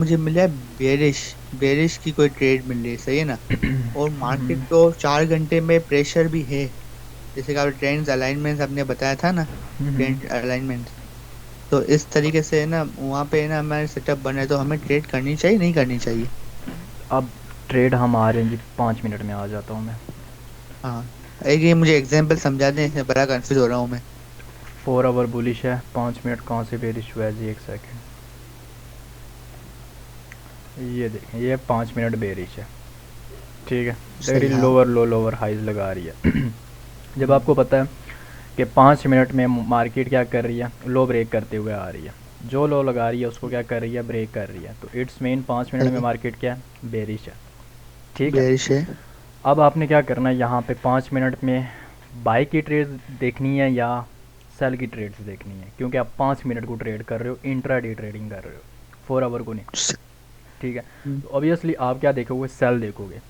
मुझे मिला है बेरिश। बेरिश की कोई ट्रेड मिल रही है, सही है ना? और मार्केट हम्म, तो 4 घंटे में प्रेशर भी है। जैसे कि आप ट्रेंड्स अलाइनमेंट्स आपने बताया था ना, हम्म। Trend alignment. तो इस तरीके से है ना, वहाँ पे है ना हमारे सेटअप बने, तो हमें ट्रेड करनी चाहिए नहीं करनी चाहिए? अब ट्रेड हम आ रहे हैं जी, 5 मिनट में आ जाता हूँ मैं। हाँ, एक ये मुझे एग्जांपल समझा दें, इसमें बड़ा कंफ्यूज हो रहा हूँ मैं। 4 आवर बुलिश है, 5 मिनट कहाँ से बेरिश हुआ है जी, एक सेकेंड। ये देखें, ये 5 मिनट बेरिश है। ठीक है, देख रही सही, हाँ। लोअर लो लोअर हाइज लगा रही है। जब हम्म। आपको पता है कि 5 मिनट में मार्केट क्या कर रही है, लो ब्रेक करते हुए आ रही है, जो लो लगा रही है उसको क्या कर रही है, ब्रेक कर रही है, तो इट्स मेन 5 मिनट में सही। मार्केट क्या है, बेरिश है। ठीक है। बेरिश है। अब आपने क्या करना है यहाँ पे, 5 मिनट में बाई की ट्रेड देखनी है या सेल की ट्रेड्स देखनी है, क्योंकि आप 5 मिनट को ट्रेड कर रहे हो, इंट्राडे ट्रेडिंग कर रहे हो, 4 आवर को नहीं। स- ठीक है। हम्म, तो ऑब्वियसली आप क्या देखोगे, सेल देखोगे।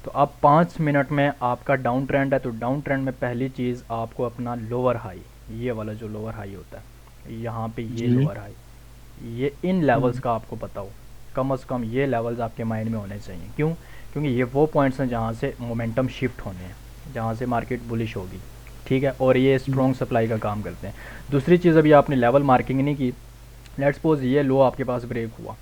तो अब 5 मिनट में आपका डाउन ट्रेंड है, तो डाउन ट्रेंड में पहली चीज़ आपको अपना लोअर हाई, ये वाला जो लोअर हाई होता है यहाँ पे, ये जी। लोअर हाई, ये इन लेवल्स हम्म। का आपको पता हो, कम से कम ये लेवल्स आपके माइंड में होने चाहिए। क्यों? क्योंकि ये वो पॉइंट्स हैं जहाँ से मोमेंटम शिफ्ट होने हैं, जहाँ से मार्केट बुलिश होगी। ठीक है, और ये हम्म। स्ट्रॉन्ग सप्लाई का काम करते हैं। दूसरी चीज़, अभी आपने लेवल मार्किंग नहीं की। लेट्स सपोज ये लो आपके पास ब्रेक हुआ,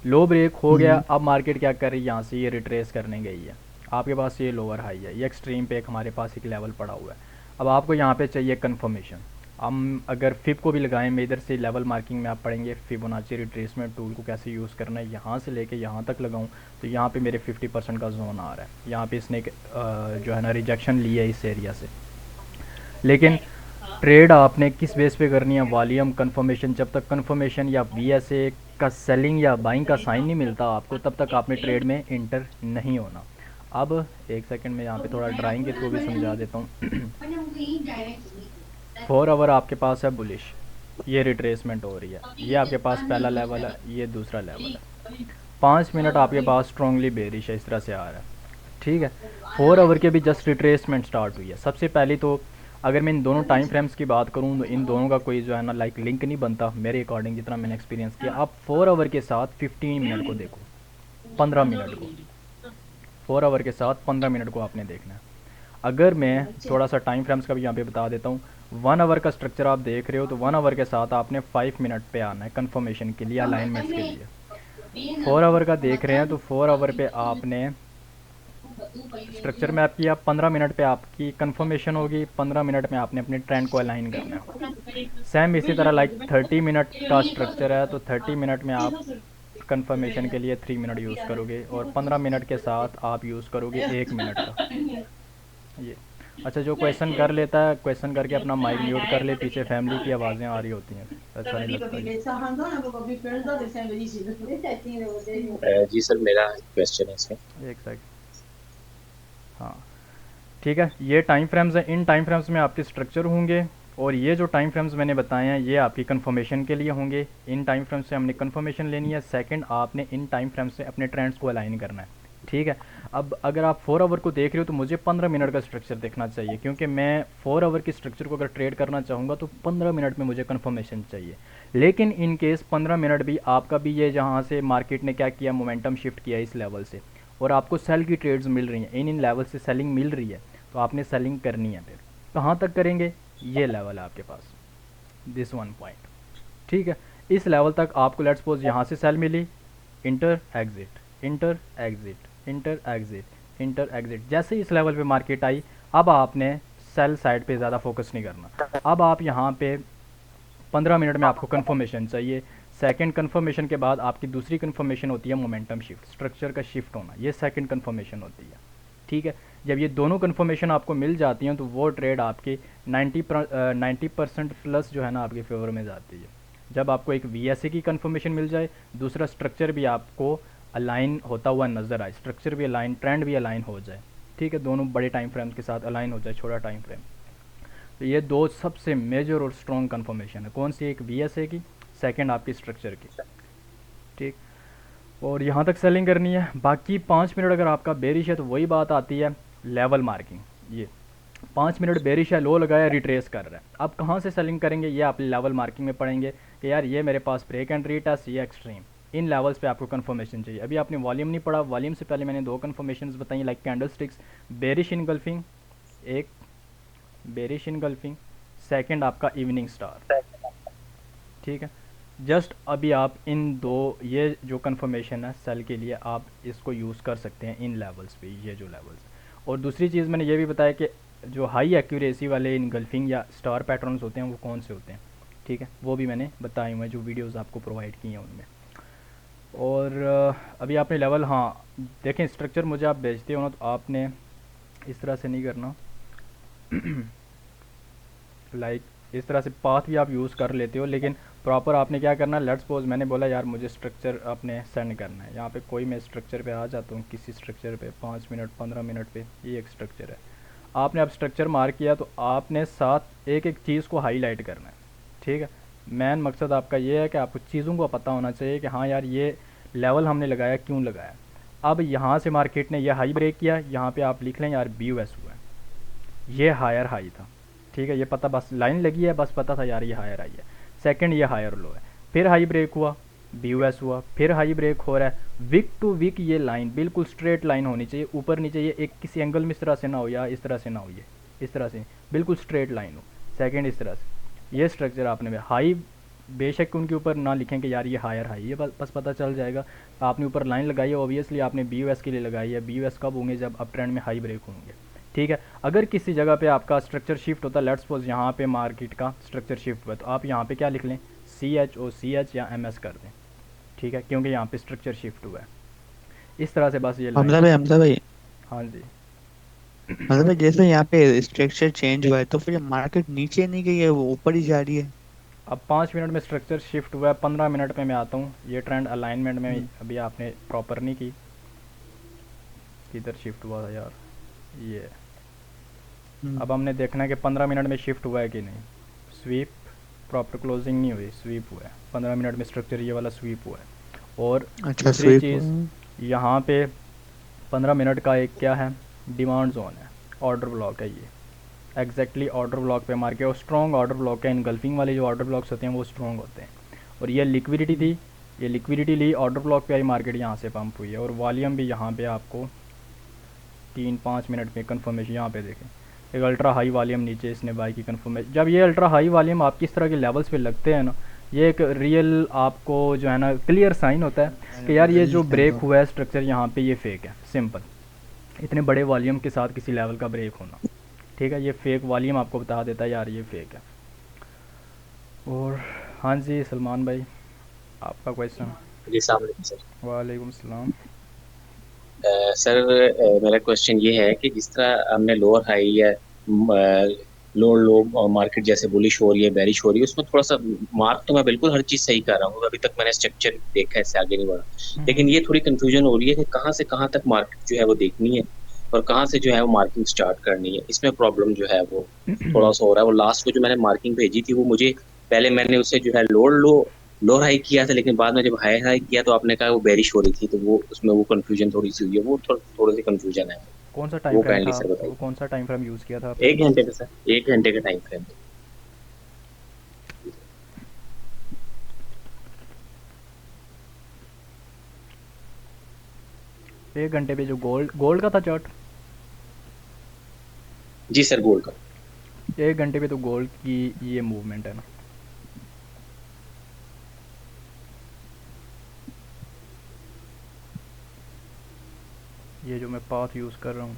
लो ब्रेक हो गया, हम्म। अब मार्केट क्या कर रही है, यहाँ से ये रिट्रेस करने गई है। आपके पास ये लोअर हाई है, ये एक्सट्रीम पे एक हमारे पास एक लेवल पड़ा हुआ है। अब आपको यहाँ पे चाहिए कंफर्मेशन। हम अगर फिब को भी लगाएं, मैं इधर से लेवल मार्किंग में आप पढ़ेंगे फिबोनाची रिट्रेसमेंट टूल को कैसे यूज़ करना है, यहाँ से लेके यहाँ तक लगाऊं, तो यहाँ पे मेरे 50% का जोन आ रहा है। यहाँ पे इसने जो है ना रिजेक्शन ली है इस एरिया से। लेकिन ट्रेड आपने किस बेस पे करनी है, वॉल्यूम कंफर्मेशन। जब तक कंफर्मेशन या वीएसए का सेलिंग या बाइंग का साइन नहीं मिलता आपको, तब तक आपने ट्रेड में इंटर नहीं होना। अब एक सेकंड में यहाँ पे थोड़ा ड्राइंग के थ्रू भी समझा देता हूँ। 4 आवर आपके पास है बुलिश, ये रिट्रेसमेंट हो रही है, ये आपके पास पहला लेवल है, ये दूसरा लेवल है। 5 मिनट आपके पास स्ट्रांगली बेरिश है, इस तरह से आ रहा है। ठीक है। 4 आवर के भी जस्ट रिट्रेसमेंट स्टार्ट हुई है। सबसे पहले तो अगर मैं इन दोनों टाइम फ्रेम्स की बात करूँ, तो इन दोनों का कोई जो है ना लाइक लिंक नहीं बनता मेरे अकॉर्डिंग, जितना मैंने एक्सपीरियंस किया। आप 4 आवर के साथ 15 मिनट को देखो, 15 मिनट को, 4 आवर के साथ 15 मिनट को आपने देखना है। अगर मैं थोड़ा सा टाइम फ्रेम्स का भी यहाँ पे बता देता हूँ, 1 आवर का स्ट्रक्चर आप देख रहे हो, तो 1 आवर के साथ आपने 5 मिनट पे आना है कन्फर्मेशन के लिए, अलाइनमेंट्स के लिए। 4 आवर का देख रहे हैं, तो 4 आवर पे आपने स्ट्रक्चर में आपकी, आप 15 मिनट पे आपकी कंफर्मेशन होगी, 15 मिनट में आपने अपने ट्रेंड को अलाइन करना है। सेम इसी तरह लाइक 30 मिनट का स्ट्रक्चर है, तो 30 मिनट में आप कंफर्मेशन के लिए 3 मिनट यूज़ करोगे, और 15 मिनट के साथ आप यूज़ करोगे 1 मिनट का। ये अच्छा, जो क्वेश्चन कर लेता है, क्वेश्चन करके अपना माइक म्यूट कर ले, पीछे फैमिली की आवाज़ें आ रही होती हैं, अच्छा नहीं लगता जी। जी सर, मेरा क्वेश्चन है इसमें। एक सेकंड। हाँ, ठीक है, ये टाइम फ्रेम्स हैं, इन टाइम फ्रेम्स में आपके स्ट्रक्चर होंगे, और ये जो टाइम फ्रेम्स मैंने बताए हैं ये आपकी कंफर्मेशन के लिए होंगे। इन टाइम फ्रेम से हमने कंफर्मेशन लेनी है, सेकंड आपने इन टाइम फ्रेम से अपने ट्रेंड्स को अलाइन करना है। ठीक है। अब अगर आप 4 आवर को देख रहे हो, तो मुझे 15 मिनट का स्ट्रक्चर देखना चाहिए, क्योंकि मैं 4 आवर की स्ट्रक्चर को अगर ट्रेड करना चाहूँगा तो 15 मिनट में मुझे कन्फर्मेशन चाहिए। लेकिन इन केस 15 मिनट भी आपका भी, ये जहाँ से मार्केट ने क्या किया, मोमेंटम शिफ्ट किया इस लेवल से, और आपको सेल की ट्रेड्स मिल रही हैं, इन इन लेवल से सेलिंग मिल रही है, तो आपने सेलिंग करनी है। फिर कहाँ तक करेंगे, ये लेवल है आपके पास, दिस वन पॉइंट। ठीक है। इस लेवल तक आपको लेट्स सपोज यहाँ से सेल मिली, enter exit, enter exit, enter exit, enter exit, जैसे ही इस लेवल पे मार्केट आई, अब आपने सेल साइड पे ज़्यादा फोकस नहीं करना। अब आप यहाँ पे 15 मिनट में आपको कंफर्मेशन चाहिए। सेकंड कंफर्मेशन के बाद आपकी दूसरी कंफर्मेशन होती है मोमेंटम शिफ्ट, स्ट्रक्चर का शिफ्ट होना, ये सेकंड कंफर्मेशन होती है। ठीक है। जब ये दोनों कंफर्मेशन आपको मिल जाती हैं, तो वो ट्रेड आपकी 90% प्लस जो है ना आपके फेवर में जाती है। जब आपको एक वी की कंफर्मेशन मिल जाए, दूसरा स्ट्रक्चर भी आपको अलाइन होता हुआ नज़र आए, स्ट्रक्चर भी अलाइन, ट्रेंड भी अलाइन हो जाए। ठीक है, दोनों बड़े टाइम फ्रेम्स के साथ अलाइन हो जाए, छोटा टाइम फ्रेम। तो ये दो सबसे मेजर और स्ट्रॉन्ग कंफर्मेशन है, कौन सी, एक वी की, सेकंड आपकी स्ट्रक्चर की। ठीक। और यहाँ तक सेलिंग करनी है। बाकी 5 मिनट अगर आपका बेरिश है, तो वही बात आती है लेवल मार्किंग। ये 5 मिनट बेरिश है, लो लगाया, रिट्रेस कर रहा है, अब कहाँ से सेलिंग करेंगे, ये आप लेवल मार्किंग में पढ़ेंगे कि यार ये मेरे पास ब्रेक एंड रीटेस्ट, ये एक्सट्रीम, इन लेवल्स पे आपको कन्फर्मेशन चाहिए। अभी आपने वॉल्यूम नहीं पढ़ा, वॉल्यूम से पहले मैंने दो कन्फर्मेशन बताई like candle sticks, bearish engulfing, एक बेरिश इनगल्फिंग, सेकेंड आपका इवनिंग स्टार। ठीक है, जस्ट अभी आप इन दो ये जो कन्फर्मेशन है सेल के लिए आप इसको यूज़ कर सकते हैं इन लेवल्स पे, ये जो लेवल्स। और दूसरी चीज़ मैंने ये भी बताया कि जो हाई एक्यूरेसी वाले इनगल्फिंग या स्टार पैटर्न्स होते हैं वो कौन से होते हैं। ठीक है, वो भी मैंने बताए हुए हैं जो वीडियोस आपको प्रोवाइड किए हैं उनमें। और अभी आपने लेवल, हाँ देखें स्ट्रक्चर मुझे आप भेजते हो ना तो आपने इस तरह से नहीं करना लाइक इस तरह से पाथ भी आप यूज़ कर लेते हो, लेकिन प्रॉपर आपने क्या करना, लेट्स सपोज मैंने बोला यार मुझे स्ट्रक्चर आपने सेंड करना है, यहाँ पे कोई मैं स्ट्रक्चर पे आ जाता हूँ, किसी स्ट्रक्चर पे 5 मिनट 15 मिनट पे, ये एक स्ट्रक्चर है। आपने अब स्ट्रक्चर मार्क किया तो आपने साथ एक एक चीज़ को हाईलाइट करना है। ठीक है, मेन मकसद आपका ये है कि आपको चीज़ों को पता होना चाहिए कि हाँ यार ये लेवल हमने लगाया क्यों लगाया। अब यहाँ से मार्केट ने यह हाई ब्रेक किया, यहाँ पे आप लिख लें यार BOS हुआ है, ये हायर हाई था। ठीक है, ये पता बस लाइन लगी है, बस पता था यार ये हायर हाई है। सेकंड ये हायर लो है, फिर हाई ब्रेक हुआ BOS हुआ, फिर हाई ब्रेक हो रहा है। विक टू विक ये लाइन बिल्कुल स्ट्रेट लाइन होनी चाहिए, ऊपर नीचे ये एक किसी एंगल में इस तरह से ना हो या इस तरह से ना हो, ये इस तरह से बिल्कुल स्ट्रेट लाइन हो। सेकंड इस तरह से ये स्ट्रक्चर आपने हाई, बेशक उनके ऊपर ना लिखें कि यार ये हायर हाई, ये बस पता चल जाएगा। आपने ऊपर लाइन लगाई है, ऑब्वियसली आपने BOS के लिए लगाई है। BOS कब होंगे, जब अप ट्रेंड में हाई ब्रेक होंगे। ठीक है, अगर किसी जगह पे आपका स्ट्रक्चर शिफ्ट होता है, लेट्स सपोज यहाँ पे मार्केट का स्ट्रक्चर शिफ्ट हुआ तो आप यहाँ पे क्या लिख लें, CH या MS कर दें। ठीक है, क्योंकि यहाँ पे स्ट्रक्चर शिफ्ट हुआ है। इस तरह से बस ये लाइन। हमजा भाई, हाँ जी। मतलब भाई जैसे यहाँ पे स्ट्रक्चर चेंज हुआ है तो फिर मार्केट नीचे नहीं गई है, वो ऊपर ही जा रही है। अब 5 मिनट में स्ट्रक्चर शिफ्ट हुआ है, 15 मिनट में मैं आता हूँ। ये ट्रेंड अलाइनमेंट में हम्म, अभी आपने प्रॉपर नहीं की, किधर शिफ्ट हुआ था यार, ये हम्म, अब हमने देखना है कि 15 मिनट में शिफ्ट हुआ है कि नहीं। स्वीप प्रॉपर क्लोजिंग नहीं हुई, स्वीप हुआ है 15 मिनट में स्ट्रक्चर, ये वाला स्वीप हुआ है। और अच्छा दूसरी स्वीप। चीज़ यहाँ पे 15 मिनट का एक क्या है, डिमांड जोन है, ऑर्डर ब्लॉक है ये एग्जैक्टली ऑर्डर ब्लॉक पे मार के, और स्ट्रॉन्ग ऑर्डर ब्लॉक है। इनगल्फिंग वाले जो ऑर्डर ब्लॉक्स होते हैं वो स्ट्रॉन्ग होते हैं। और ये लिक्विडिटी थी, ये लिक्विडिटी ली ऑर्डर ब्लॉक पे आई, मार्केट यहाँ से पंप हुई है। और वॉल्यूम भी यहाँ पे आपको 3-5 मिनट में कन्फर्मेशन यहाँ पे देखें, एक अल्ट्रा हाई वॉल्यूम नीचे इसने बाई की कन्फर्मेशन। जब ये अल्ट्रा हाई वॉल्यूम आपकी इस तरह के लेवल्स पे लगते हैं ना, ये एक रियल आपको जो है ना क्लियर साइन होता है कि यार ये जो ब्रेक हुआ है स्ट्रक्चर यहाँ पे ये फेक है। सिंपल, इतने बड़े वॉल्यूम के साथ किसी लेवल का ब्रेक होना, ठीक है, ये फेक वॉल्यूम आपको बता देता है यार ये फेक है। और हाँ जी सलमान भाई, आपका क्वेश्चन। जी सर। वालेकुम सलाम। सर मेरा क्वेश्चन ये है कि जिस तरह हमने लोअर हाई या लोअर लो मार्केट जैसे बुलिश हो रही है बेरिश हो रही है, उसमें थोड़ा सा मार्क तो मैं बिल्कुल हर चीज सही कर रहा हूँ, अभी तक मैंने स्ट्रक्चर देखा है, इससे आगे नहीं बढ़ा। लेकिन ये थोड़ी कंफ्यूजन हो रही है कि कहाँ से कहाँ तक मार्केट जो है वो देखनी है और कहाँ से जो है वो मार्किंग स्टार्ट करनी है। इसमें प्रॉब्लम जो है वो थोड़ा सा हो रहा है। वो लास्ट को जो मैंने मार्किंग भेजी थी वो मुझे पहले मैंने उससे जो है लोअर हाई किया था, लेकिन बाद में जब हाई हाई किया तो आपने कहा वो बेरिश हो रही थी, तो वो उसमें वो कंफ्यूजन थोड़ी सी हुई है, वो थोड़ी सी कंफ्यूजन है। कौन सा टाइम वो फ्रेम काइंडली था, सर वो बताइए। कौन सा टाइम फ्रेम यूज़ किया था आपने? 1 घंटे का सर, 1 घंटे का टाइम फ्रेम। 1 घंटे पे जो गोल्ड का था चार्ट? जी सर, गोल्ड का। 1 घंटे पे तो गोल्ड की ये मूवमेंट है ना, ये जो मैं पाथ यूज़ कर रहा हूँ,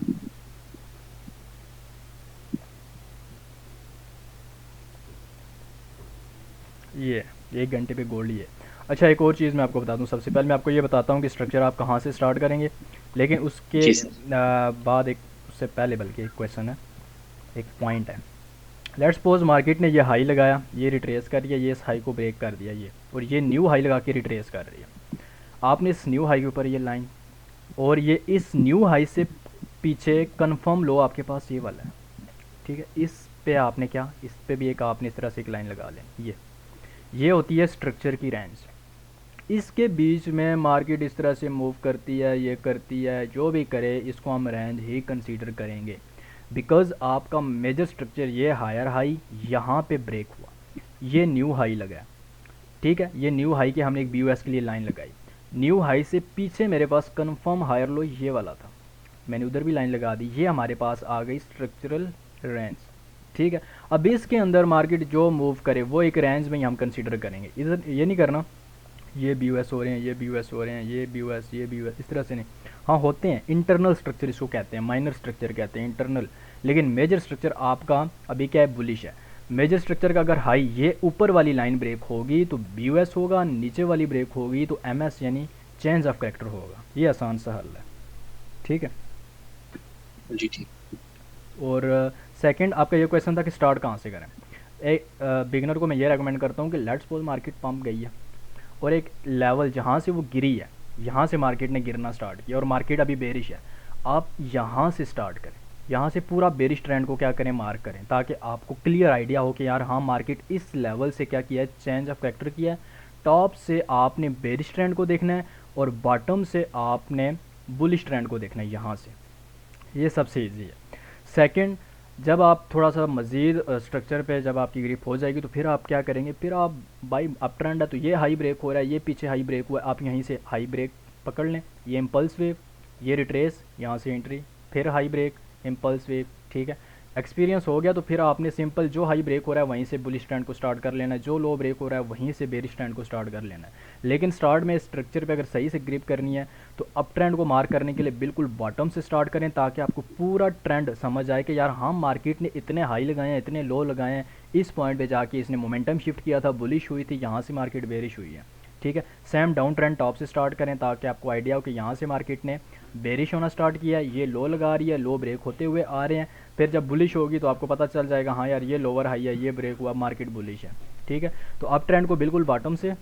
ये 1 घंटे पे गोल्ड ही है। अच्छा एक और चीज़ मैं आपको बता दूं, सबसे पहले मैं आपको ये बताता हूँ कि स्ट्रक्चर आप कहाँ से स्टार्ट करेंगे, लेकिन उसके जी सर। बाद एक, उससे पहले बल्कि एक क्वेश्चन है, एक पॉइंट है। लेट्स सपोज मार्केट ने ये हाई लगाया, ये रिट्रेस कर दिया, ये इस हाई को ब्रेक कर दिया ये, और ये न्यू हाई लगा के रिट्रेस कर रही है। आपने इस न्यू हाई के ऊपर ये लाइन, और ये इस न्यू हाई से पीछे कंफर्म लो आपके पास ये वाला है, ठीक है, इस पे आपने क्या, इस पे भी एक आपने इस तरह से एक लाइन लगा लें। ये होती है स्ट्रक्चर की रेंज। इसके बीच में मार्केट इस तरह से मूव करती है, ये करती है, जो भी करे इसको हम रेंज ही कंसीडर करेंगे, बिकॉज़ आपका मेजर स्ट्रक्चर ये हायर हाई यहाँ पे ब्रेक हुआ, ये न्यू हाई लगा, ठीक है, ये न्यू हाई के हमने एक BOS के लिए लाइन लगाई। न्यू हाई से पीछे मेरे पास कंफर्म हायर लो ये वाला था, मैंने उधर भी लाइन लगा दी, ये हमारे पास आ गई स्ट्रक्चरल रेंज। ठीक है, अब इसके अंदर मार्केट जो मूव करे वो एक रेंज में ही हम कंसीडर करेंगे, इधर ये नहीं करना ये बी हो रहे हैं, ये बी हो रहे हैं, ये बी ये बी इस तरह से नहीं। हाँ होते हैं इंटरनल स्ट्रक्चर, इसको कहते हैं माइनर स्ट्रक्चर कहते हैं इंटरनल, लेकिन मेजर स्ट्रक्चर आपका अभी क्या है, बुलिश है। मेजर स्ट्रक्चर का अगर हाई ये ऊपर वाली लाइन ब्रेक होगी तो बी होगा, नीचे वाली ब्रेक होगी तो एम यानी चेंज ऑफ कैरेक्टर होगा। ये आसान सा हल है। ठीक है जी ठीक। और सेकंड आपका ये क्वेश्चन था कि स्टार्ट कहाँ से करें। एक बिगनर को मैं ये रेकमेंड करता हूँ कि लेट्स सपोज मार्केट पंप गई है और एक लेवल जहाँ से वो गिरी है, यहाँ से मार्केट ने गिरना स्टार्ट किया और मार्केट अभी बेरिश है, आप यहाँ से स्टार्ट करें, यहाँ से पूरा बेरिश ट्रेंड को क्या करें, मार्क करें, ताकि आपको क्लियर आइडिया हो कि यार हाँ मार्केट इस लेवल से क्या किया है, चेंज ऑफ कैरेक्टर किया है। टॉप से आपने बेरिश ट्रेंड को देखना है और बॉटम से आपने बुलिश ट्रेंड को देखना है यहाँ से, ये सबसे ईजी है। सेकंड, जब आप थोड़ा सा मज़ीद स्ट्रक्चर पे जब आपकी ग्रिप हो जाएगी तो फिर आप क्या करेंगे, फिर आप बाई अप ट्रेंड है तो ये हाई ब्रेक हो रहा है, ये पीछे हाई ब्रेक हुआ है, आप यहीं से हाई ब्रेक पकड़ लें, ये इम्पल्स वेव, ये रिट्रेस, यहाँ से एंट्री, फिर हाई ब्रेक, इम्पल्स वेव। ठीक है, एक्सपीरियंस हो गया तो फिर आपने सिंपल जो हाई ब्रेक हो रहा है वहीं से बुलिश ट्रेंड को स्टार्ट कर लेना है, जो लो ब्रेक हो रहा है वहीं से बेरिश ट्रेंड को स्टार्ट कर लेना है। लेकिन स्टार्ट में स्ट्रक्चर पे अगर सही से ग्रिप करनी है तो अप ट्रेंड को मार्क करने के लिए बिल्कुल बॉटम से स्टार्ट करें, ताकि आपको पूरा ट्रेंड समझ आए कि यार हाँ मार्केट ने इतने हाई लगाए हैं, इतने लो लगाए हैं, इस पॉइंट पे जाके इसने मोमेंटम शिफ्ट किया था, बुलिश हुई थी, यहाँ से मार्केट बेरिश हुई है। ठीक है, सेम डाउन ट्रेंड टॉप से स्टार्ट करें ताकि आपको आइडिया हो कि यहाँ से मार्केट ने बेरिश होना स्टार्ट किया है, ये लो लगा रही है, लो ब्रेक होते हुए आ रहे हैं, फिर जब बुलिश होगी तो आपको पता चल जाएगा हाँ यार ये लोअर हाई है, ये ब्रेक हुआ, मार्केट बुलिश है। ठीक है, तो अप ट्रेंड को बिल्कुल बॉटम से,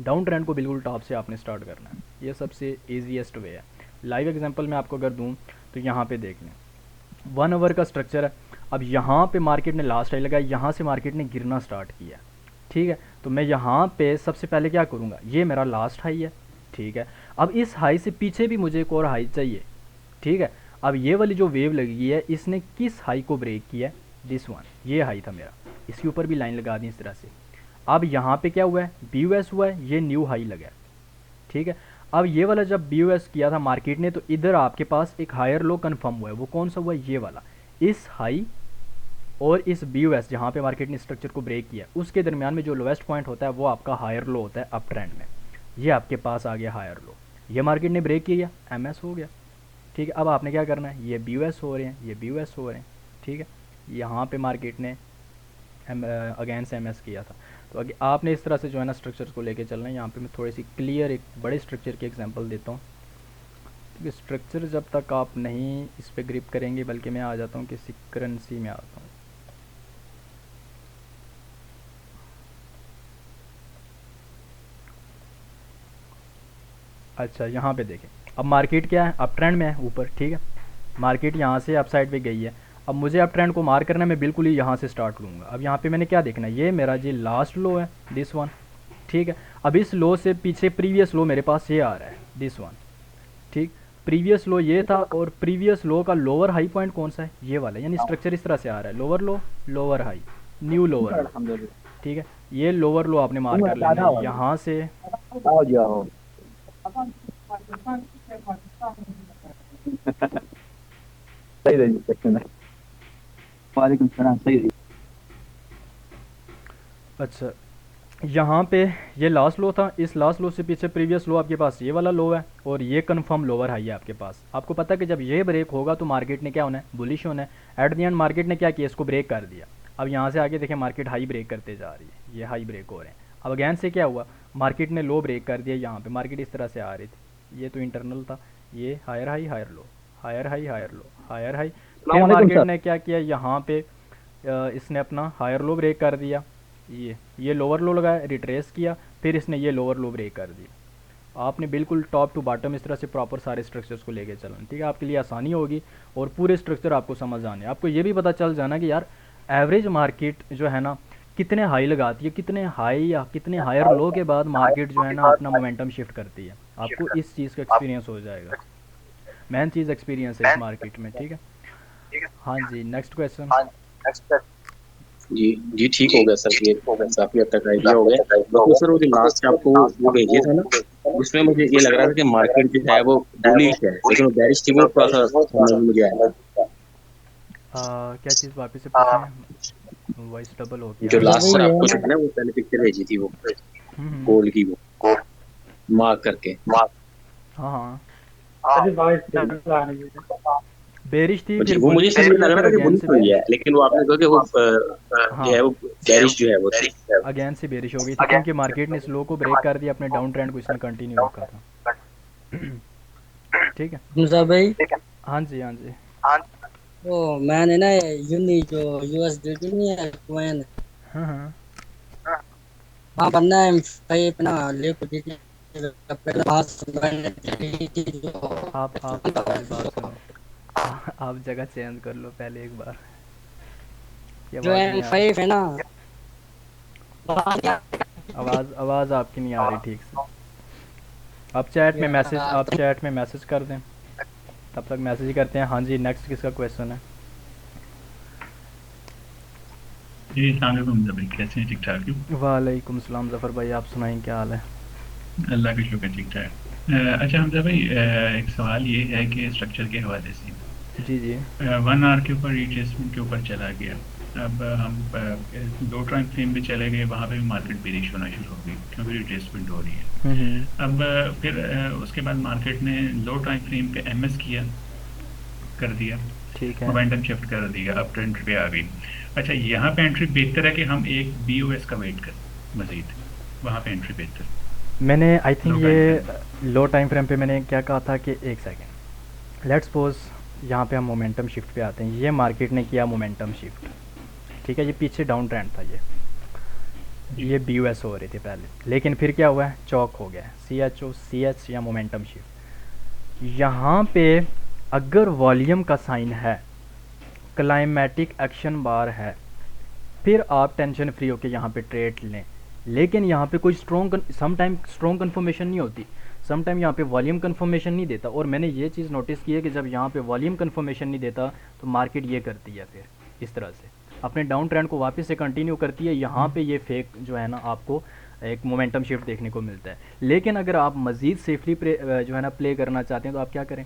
डाउन ट्रेंड को बिल्कुल टॉप से आपने स्टार्ट करना है, ये सबसे ईजीएस्ट वे है। लाइव एग्जांपल मैं आपको अगर दूं तो यहाँ पे देख लें, 1 आवर का स्ट्रक्चर है, अब यहाँ पे मार्केट ने लास्ट हाई लगाया, यहाँ से मार्केट ने गिरना स्टार्ट किया। ठीक है, तो मैं यहाँ पे सबसे पहले क्या करूँगा, ये मेरा लास्ट हाई है। ठीक है, अब इस हाई से पीछे भी मुझे एक और हाई चाहिए। ठीक है, अब ये वाली जो वेव लगी है इसने किस हाई को ब्रेक किया है, दिस वन, ये हाई था मेरा, इसके ऊपर भी लाइन लगा दी इस तरह से। अब यहाँ पे क्या हुआ है, बी हुआ है, ये न्यू हाई लगा है। ठीक है, अब ये वाला जब बी किया था मार्केट ने तो इधर आपके पास एक हायर लो कन्फर्म हुआ है, वो कौन सा हुआ है, ये वाला, इस हाई और इस बी जहाँ पे मार्केट ने स्ट्रक्चर को ब्रेक किया उसके दरमियान में जो लोएस्ट पॉइंट होता है वो आपका हायर लो होता है अप ट्रेंड में, ये आपके पास आ गया हायर लो, ये मार्केट ने ब्रेक किया, एम हो गया। ठीक है, अब आपने क्या करना है, ये बी हो रहे हैं, ये बी हो रहे हैं। ठीक है, यहाँ पे मार्केट ने अगेंस्ट एम किया था, तो आपने इस तरह से जो है ना स्ट्रक्चर को लेके चलना है। यहाँ पे मैं थोड़ी सी क्लियर एक बड़े स्ट्रक्चर की एग्जांपल देता हूँ, क्योंकि स्ट्रक्चर जब तक आप नहीं इस पर ग्रिप करेंगे, बल्कि मैं आ जाता हूँ किसी करेंसी में आता हूँ। अच्छा, यहाँ पे देखें, अब मार्केट क्या है, अप ट्रेंड में है ऊपर। ठीक है, मार्केट यहाँ से अप साइड पे गई है, अब मुझे अप ट्रेंड को मार्क करना है, मैं बिल्कुल ही यहाँ से स्टार्ट लूँगा। अब यहाँ पे मैंने क्या देखना है, ये मेरा जी लास्ट लो है, दिस वन। ठीक है, अब इस लो से पीछे प्रीवियस लो मेरे पास ये आ रहा है, दिस वन। ठीक, प्रीवियस लो ये था और प्रीवियस लो का लोअर हाई पॉइंट कौन सा है, ये वाला, यानी स्ट्रक्चर इस तरह से आ रहा है, लोअर लो, लोअर हाई, न्यू लोअर लो। ठीक है, ये लोअर लो आपने मार्क कर लेना है यहाँ से। सही रही, वालेकुम सलाम, सही रही। अच्छा, यहाँ पे ये लास्ट लो था, इस लास्ट लो से पीछे प्रीवियस लो आपके पास ये वाला लो है और ये कंफर्म लोअर हाई है आपके पास। आपको पता है कि जब ये ब्रेक होगा तो मार्केट ने क्या होना है, बुलिश होना है। एट द एंड मार्केट ने क्या किया, इसको ब्रेक कर दिया। अब यहाँ से आगे देखें मार्केट हाई ब्रेक करते जा रही है, ये हाई ब्रेक हो रहे हैं। अब अगेन से क्या हुआ, मार्केट ने लो ब्रेक कर दिया, यहाँ पे मार्केट इस तरह से आ रही थी, ये तो इंटरनल था, ये higher high higher low, higher high higher low, higher high, फिर मार्केट ने क्या किया, यहाँ पे इसने अपना हायर लो ब्रेक कर दिया, ये लोअर लो लगाया, रिट्रेस किया, फिर इसने ये लोअर लो ब्रेक कर दिया। आपने बिल्कुल टॉप टू बॉटम इस तरह से प्रॉपर सारे स्ट्रक्चर्स को लेके चलना। ठीक है, आपके लिए आसानी होगी और पूरे स्ट्रक्चर आपको समझ आने, आपको ये भी पता चल जाना कि यार एवरेज मार्केट जो है ना कितने हाई लगाती है, कितने हाई या कितने हायर लो के बाद मार्केट जो है ना अपना मोमेंटम शिफ्ट करती है। आपको इस चीज़ का एक्सपीरियंस हो जाएगा, मेन चीज़ एक्सपीरियंस है इस मार्केट में। ठीक है, हाँ जी, नेक्स्ट क्वेश्चन। जी ठीक हो गया सर, ये काफी हद तक आइडिया हो गया। तो सर वो जो लास्ट आपको वो भेजे थे ना उसमें मुझे ये लग रहा था कि मार्केट जो है वो बुलिश है, लेकिन वो बेरिश थी, वो थोड़ा सा समझ में मुझे आया। क्या चीज़ वापस से पूछें, वॉइस डबल हो गया जो आपका। लास्ट सर आपको जो है ना वो पहले पिक्चर भेजी थी वो हम्म। गोल्ड की, वो मार्क करके। हाँ हाँ, तो बेरिश थी मुझे फिर वो मुझे बुलिश सही में हुई है लग फिर रहा था कि अगेन बुलिश से हुई बेरिश। है, लेकिन वो आपने कहा कि वो जो है हाँ, वो बेरिश जो है वो थी। अगेन से बेरिश हो गई थी क्योंकि मार्केट ने स्लो को ब्रेक कर दिया, अपने डाउन ट्रेंड को इसने कंटिन्यू रखा था। ठीक है। मुसा भाई, हाँ जी हाँ जी। वो मैंने ना यूनी जो यूएसडीटी नहीं है कॉइन, हाँ हाँ। वहाँ पर ना भाई अपना लिक्विडिटी पहले पास मैंने ली थी जो आप मेरी बात सुनो। आप जगह चेंज कर लो पहले एक बार, ये जो आवाज़ नहीं एम आ रही। फाइव है ना, आवाज़ आपकी नहीं आ रही ठीक से। आप चैट में मैसेज कर दें, तब तक मैसेज ही करते हैं। हाँ जी, नेक्स्ट किसका क्वेश्चन है? जी अस्सलाम वालेकुम भाई, कैसे हैं? ठीक ठाक हो? वालेकुम सलाम ज़फ़र भाई, आप सुनाएं क्या हाल है? अल्लाह का शुक्र, ठीक ठाक। अच्छा हमजा भाई, एक सवाल ये है कि स्ट्रक्चर के हवाले से जी जी। 1 आवर के ऊपर रिट्रेसमेंट के ऊपर चला गया। अब हम दो टाइम फ्रेम पे चले गए, वहाँ पे भी मार्केट बेरिश होना शुरू हो गई क्योंकि रिट्रेसमेंट हो रही है। हम्म। अब फिर उसके बाद मार्केट ने लो टाइम फ्रेम पे एमएस किया, कर दिया, ठीक है। मोमेंटम शिफ्ट कर दिया, अब ट्रेंड पे आ गई। अच्छा, यहाँ पे एंट्री बेहतर है कि हम एक बीओएस का वेट करें मजीद? वहाँ पे एंट्री बेहतर मैंने आई थिंक लो टाइम ये फ्रेम। लो टाइम फ्रेम पे मैंने क्या कहा था कि एक सेकेंड, लेट्स सपोज यहाँ पे हम मोमेंटम शिफ्ट पे आते हैं। ये मार्केट ने किया मोमेंटम शिफ्ट, ठीक है, ये पीछे डाउन ट्रेंड था, ये बी यू एस हो रहे थे पहले, लेकिन फिर क्या हुआ है, चौक हो गया, C H O C H या मोमेंटम शिफ्ट। यहाँ पे अगर वॉल्यूम का साइन है, क्लाइमेटिक एक्शन बार है, फिर आप टेंशन फ्री होकर यहाँ पे ट्रेड लें। लेकिन यहाँ पे कोई समटाइम स्ट्रॉन्ग कन्फर्मेशन नहीं होती, समटाइम यहाँ पे वॉल्यूम कन्फर्मेशन नहीं देता। और मैंने ये चीज़ नोटिस की है कि जब यहाँ पे वॉल्यूम कन्फर्मेशन नहीं देता तो मार्केट ये करती है, फिर इस तरह से अपने डाउन ट्रेंड को वापस से कंटिन्यू करती है। यहाँ पे ये फेक जो है ना, आपको एक मोमेंटम शिफ्ट देखने को मिलता है। लेकिन अगर आप मज़ीद सेफली जो है ना प्ले करना चाहते हैं तो आप क्या करें,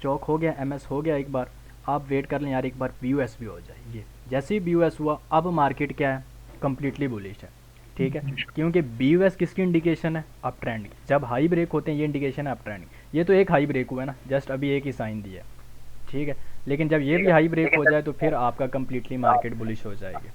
चौक हो गया, एम एस हो गया, एक बार आप वेट कर लें यार, एक बार बी यू एस भी हो जाए। ये जैसे ही बी यू एस हुआ, अब मार्केट क्या है, कम्प्लीटली बुलिश है, ठीक है, क्योंकि बी यू एस किसकी इंडिकेशन है, अप ट्रेंड की। जब हाई ब्रेक होते हैं ये इंडिकेशन है अप ट्रेंड की। ये तो एक हाई ब्रेक हुआ है ना, जस्ट अभी एक ही साइन दिया है, ठीक है, लेकिन जब ये भी हाई ब्रेक हो जाए तो फिर आपका कम्प्लीटली मार्केट बुलिश हो जाएगी।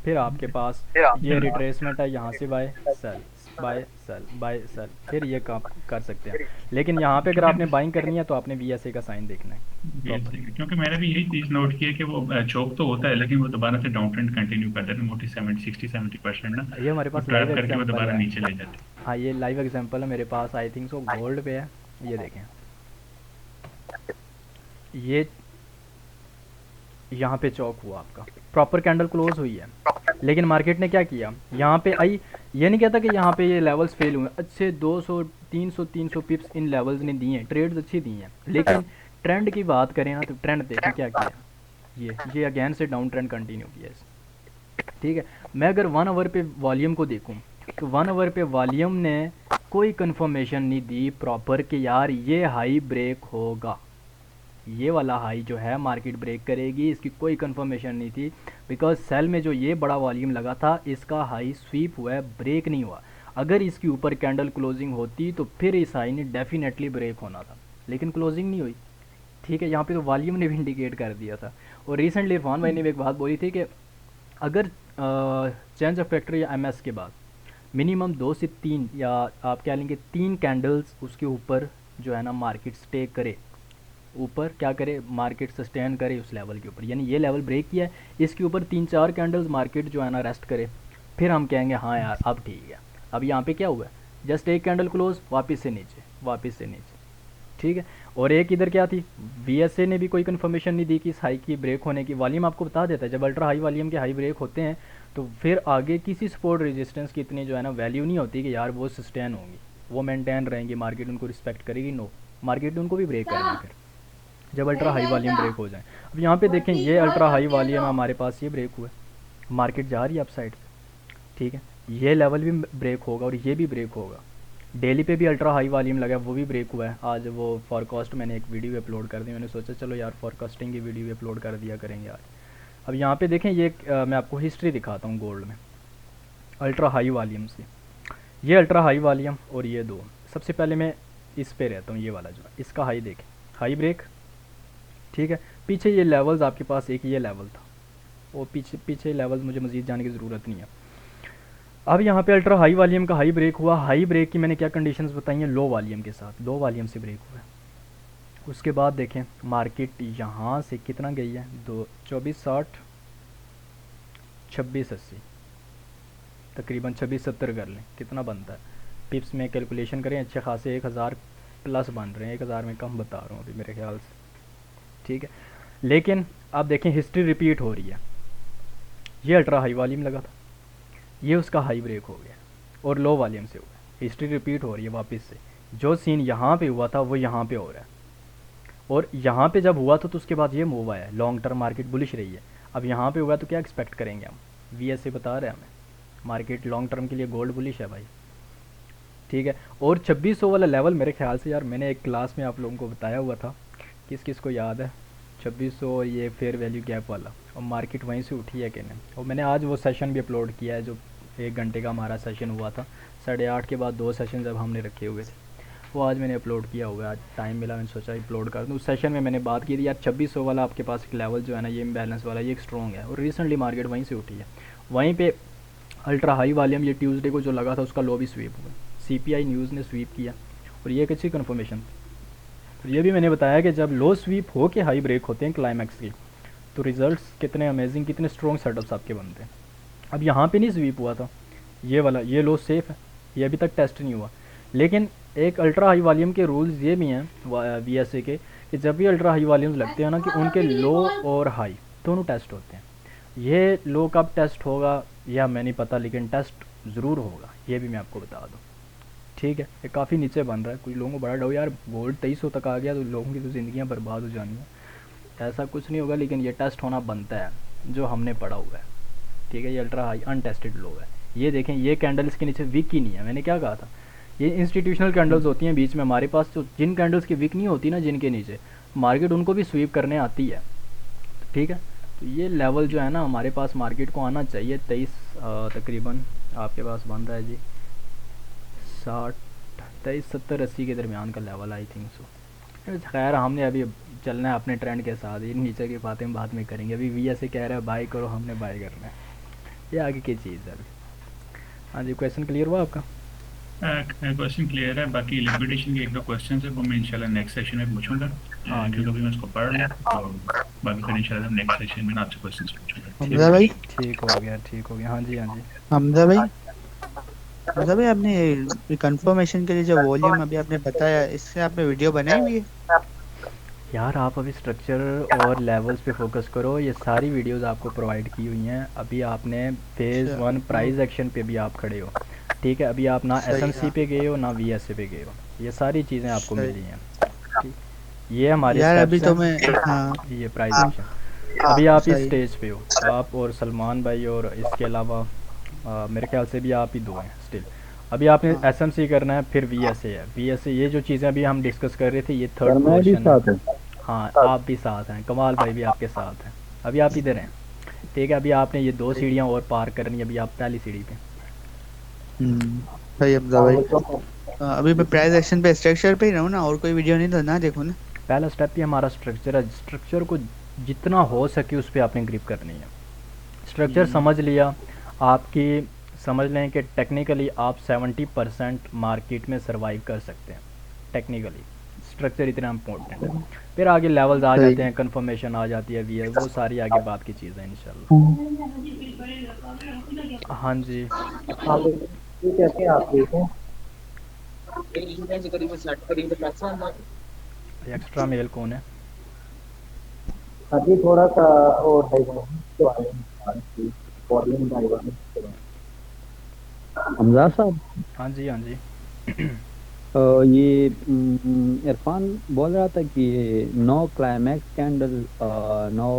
फिर आपके पास ये रिट्रेसमेंट है, यहाँ से buy sell buy sell buy sell, फिर ये काम कर सकते हैं। लेकिन यहाँ पे अगर आपने बाइंग करनी है तो आपने वी एस ए का साइन देखना है प्रॉपर। क्योंकि मैंने भी यही चीज नोट की है कि वो चौक तो होता है लेकिन वो दोबारा से डाउन ट्रेंड कंटिन्यू करता है, मोटी 60-70% ना, ये हमारे वो पास लाइव ट्रैप करके वो एग्जांपल दोबारा है। नीचे ले जाते हैं। हाँ, ये लाइव एग्जांपल है मेरे पास, आई थिंक सो गोल्ड पे है, ये देखें, ये यहाँ पे चौक हुआ, आपका प्रॉपर कैंडल क्लोज हुई है, लेकिन मार्केट ने क्या किया, यहाँ पे आई। ये नहीं कहता कि यहाँ पे ये लेवल्स फेल हुए, अच्छे 200 300 पिप्स इन लेवल्स ने दिए हैं, ट्रेड्स अच्छी दी हैं। लेकिन ट्रेंड की बात करें ना तो ट्रेंड देखें क्या किया, ये अगेन से डाउन ट्रेंड कंटिन्यू किया, ठीक है। मैं अगर 1 आवर पे वॉल्यूम को देखूं तो 1 आवर पे वॉल्यूम ने कोई कंफर्मेशन नहीं दी प्रॉपर कि यार ये हाई ब्रेक होगा, ये वाला हाई जो है मार्केट ब्रेक करेगी, इसकी कोई कंफर्मेशन नहीं थी। बिकॉज सेल में जो ये बड़ा वॉल्यूम लगा था, इसका हाई स्वीप हुआ है, ब्रेक नहीं हुआ। अगर इसके ऊपर कैंडल क्लोजिंग होती तो फिर इस हाई ने डेफिनेटली ब्रेक होना था, लेकिन क्लोजिंग नहीं हुई, ठीक है। यहाँ पे तो वॉल्यूम ने भी इंडिकेट कर दिया था। और रिसेंटली इरफान भाई ने भी एक बात बोली थी कि अगर चेंज ऑफ फैक्ट्री या एमएस के बाद मिनिमम 2 से 3 या आप क्या लेंगे 3 कैंडल्स उसके ऊपर जो है ना मार्केट स्टे करे, ऊपर क्या करे, मार्केट सस्टेन करे उस लेवल के ऊपर, यानी ये लेवल ब्रेक किया है, इसके ऊपर 3-4 कैंडल्स मार्केट जो है ना रेस्ट करे, फिर हम कहेंगे हाँ यार अब ठीक है। अब यहाँ पे क्या हुआ है, जस्ट एक कैंडल क्लोज, वापस से नीचे, वापस से नीचे, ठीक है। और एक इधर क्या थी, वीएसए ने भी कोई कंफर्मेशन नहीं दी कि इस हाई की ब्रेक होने की। वॉल्यूम आपको बता देता है, जब अल्ट्रा हाई वॉल्यूम के हाई ब्रेक होते हैं तो फिर आगे किसी सपोर्ट रेजिस्टेंस की इतनी जो है ना वैल्यू नहीं होती कि यार वो सस्टेन होंगी, वो मेंटेन रहेंगी, मार्केट उनको रिस्पेक्ट करेगी। नो, मार्केट उनको भी ब्रेक करेगी फिर जब अल्ट्रा हाई वॉल्यूम ब्रेक हो जाए। अब यहाँ पे देखें, ये अल्ट्रा हाई वॉल्यूम हमारे पास ये ब्रेक हुआ है, मार्केट जा रही है अप साइड पे, ठीक है, ये लेवल भी ब्रेक होगा और ये भी ब्रेक होगा, डेली पे भी अल्ट्रा हाई वॉल्यूम लगा है, वो भी ब्रेक हुआ है। आज वो फॉरकास्ट मैंने एक वीडियो अपलोड कर दी, मैंने सोचा चलो यार फॉरकास्टिंग की वीडियो अपलोड कर दिया करेंगे आज। अब यहाँ पे देखें ये मैं आपको हिस्ट्री दिखाता हूँ गोल्ड में अल्ट्रा हाई वॉल्यूम से। ये अल्ट्रा हाई वॉल्यूम और ये दो, सबसे पहले मैं इस पे रहता हूँ, ये वाला जो है इसका हाई देखें, हाई ब्रेक, ठीक है। पीछे ये लेवल्स आपके पास, एक ये लेवल था और पीछे लेवल मुझे मज़ीद जाने की ज़रूरत नहीं है। अब यहाँ पे अल्ट्रा हाई वॉल्यूम का हाई ब्रेक हुआ। हाई ब्रेक की मैंने क्या कंडीशंस बताई हैं, लो वॉल्यूम के साथ, लो वॉल्यूम से ब्रेक हुआ है। उसके बाद देखें मार्केट यहाँ से कितना गई है, 2460 2680, तकरीबन 2670 कर लें, कितना बनता है पिप्स में कैलकुलेशन करें, अच्छे खासे 1000 प्लस बन रहे हैं, 1000 में कम बता रहा हूँ अभी मेरे ख्याल से, ठीक है। लेकिन अब देखें हिस्ट्री रिपीट हो रही है। ये अल्ट्रा हाई वॉल्यूम लगा था, ये उसका हाई ब्रेक हो गया और लो वॉल्यूम से हुआ, हिस्ट्री रिपीट हो रही है वापस से। जो सीन यहाँ पे हुआ था वो यहाँ पे हो रहा है, और यहाँ पे जब हुआ था तो उसके बाद ये मूव आया है, लॉन्ग टर्म मार्केट बुलिश रही है। अब यहाँ पे हुआ तो क्या एक्सपेक्ट करेंगे हम, VSA बता रहे हैं हमें मार्केट लॉन्ग टर्म के लिए गोल्ड बुलिश है भाई, ठीक है। और 2600 वाला लेवल मेरे ख्याल से यार मैंने एक क्लास में आप लोगों को बताया हुआ था, किस किस को याद है, 2600 और ये फेयर वैल्यू गैप वाला, और मार्केट वहीं से उठी है कि नहीं। और मैंने आज वो सेशन भी अपलोड किया है, जो 1 घंटे का हमारा सेशन हुआ था, 8:30 के बाद 2 सेशन जब हमने रखे हुए थे, वो आज मैंने अपलोड किया हुआ है। आज टाइम मिला, मैंने सोचा अपलोड कर दूँ। उस सेशन में मैंने बात की थी यार 2600 वाला आपके पास एक लेवल जो है ना, ये इम्बैलेंस वाला, ये एक स्ट्रॉन्ग है, और रिसेंटली मार्केट वहीं से उठी है। वहीं पे अल्ट्रा हाई वॉल्यूम ये ट्यूसडे को जो लगा था उसका लो भी स्वीप हुआ, CPI न्यूज़ ने स्वीप किया, और ये एक अच्छी कन्फर्मेशन थी। तो ये भी मैंने बताया कि जब लो स्वीप हो के हाई ब्रेक होते हैं क्लाइमैक्स की, तो रिजल्ट्स कितने अमेजिंग, कितने स्ट्रॉन्ग सेटअप्स आपके बनते हैं। अब यहाँ पे नहीं स्वीप हुआ था ये वाला, ये लो सेफ है, ये अभी तक टेस्ट नहीं हुआ। लेकिन एक अल्ट्रा हाई वॉल्यूम के रूल्स ये भी हैं VSA के, कि जब भी अल्ट्रा हाई वॉल्यूम्स लगते हैं ना, कि उनके लो और हाई दोनों टेस्ट होते हैं। ये लो कब टेस्ट होगा या मैं नहीं पता, लेकिन टेस्ट ज़रूर होगा, ये भी मैं आपको बता दूँ, ठीक है। ये काफ़ी नीचे बन रहा है, कुछ लोगों को बड़ा डाउट यार गोल्ड 2300 तक आ गया तो लोगों की तो ज़िंदगियाँ बर्बाद हो जानी है। ऐसा कुछ नहीं होगा, लेकिन ये टेस्ट होना बनता है जो हमने पढ़ा हुआ है, ठीक है। ये अल्ट्रा हाई अनटेस्टेड लो है। ये देखें ये कैंडल इसके नीचे वीक ही नहीं है, मैंने क्या कहा था, ये इंस्टीट्यूशनल कैंडल्स होती हैं बीच में हमारे पास, तो जिन कैंडल्स की वीक नहीं होती ना, जिनके नीचे मार्केट उनको भी स्वीप करने आती है, ठीक है। तो ये लेवल जो है ना हमारे पास मार्केट को आना चाहिए 23 तकरीबन आपके पास बन रहा है जी 60 23 70 80 के दरमियान का लेवल, आई थिंक सो। खैर हमने अभी चलना है अपने ट्रेंड के साथ, ये नीचे की बातें हम बाद में करेंगे। अभी VSA कह रहा है बाय करो, हमने बाय करना है, ये आगे की चीज़ है अभी। हाँ जी, क्वेश्चन क्लियर हुआ आपका? क्वेश्चन क्लियर है। बाकी लिक्विडेशन के 1-2 क्वेश्चन है वो मैं इंशाल्लाह नेक्स्ट सेशन में पूछूंगा, हाँ क्योंकि अभी मैं उसको पढ़ रहा हूँ, और बाकी फिर इंशाल्लाह नेक्स्ट सेशन में आपसे क्वेश्चन पूछूंगा। हमजा भाई, ठीक हो गया, ठीक हो गया। हाँ जी, हाँ जी। हमजा भाई, हमजा भाई, आपने कंफर्मेशन के लिए जो वॉल्यूम अभी आपने बताया, इससे आपने वीडियो बनाई हुई है? यार आप अभी स्ट्रक्चर और लेवल्स पे फोकस करो, ये सारी वीडियोस आपको प्रोवाइड की हुई हैं। अभी आपने फेज़ 1 प्राइस एक्शन पे भी आप खड़े हो, ठीक है। अभी आप ना सही SMC है। पे गए हो ना VSA पे गए हो, ये सारी चीज़ें आपको सही। मिली हैं, ठीक। ये हमारे यार अभी स्टेप्स तो हैं, मैं, हाँ ये प्राइस एक्शन। अभी आप इस सही। स्टेज पे हो, आप और सलमान भाई, और इसके अलावा मेरे ख्याल से भी आप ही दो हैं स्टिल। अभी आपने हाँ। SMC करना है, फिर VSA है। VSA ये जो चीज़ें अभी हम डिस्कस कर रहे थे, ये सर थर्ड मैं भी पोर्शन साथ है। हूँ। हाँ आप भी साथ हैं, कमाल भाई भी आपके साथ हैं। अभी आप इधर हैं, ठीक है। अभी आपने ये 2 सीढ़ियाँ और पार करनी है, अभी आप पहली सीढ़ी पे। भाई हमजा भाई, अभी मैं प्राइस एक्शन पे स्ट्रक्चर पे ही रहूँ ना, और कोई वीडियो नहीं तो ना देखो ना। पहला स्टेप ही हमारा स्ट्रक्चर है, स्ट्रक्चर को जितना हो सके उस पर आपने ग्रिप करनी है। स्ट्रक्चर समझ लिया, आपकी समझ लें कि टेक्निकली आप 70% मार्केट में सर्वाइव कर सकते हैं टेक्निकली। स्ट्रक्चर इतना इम्पोर्टेंट है, फिर आगे लेवल्स आ जाते हैं, कंफर्मेशन आ जाती है, VS, वो सारी आगे बात की चीज़ है इंशाल्लाह। हाँ जी, कैसे आप ठीक हैं? एक्स्ट्रा मेल कौन है? अभी थोड़ा सा और है हमजा साहब। हाँ जी, हाँ जी। ये इरफान बोल रहा था कि no climax candle, no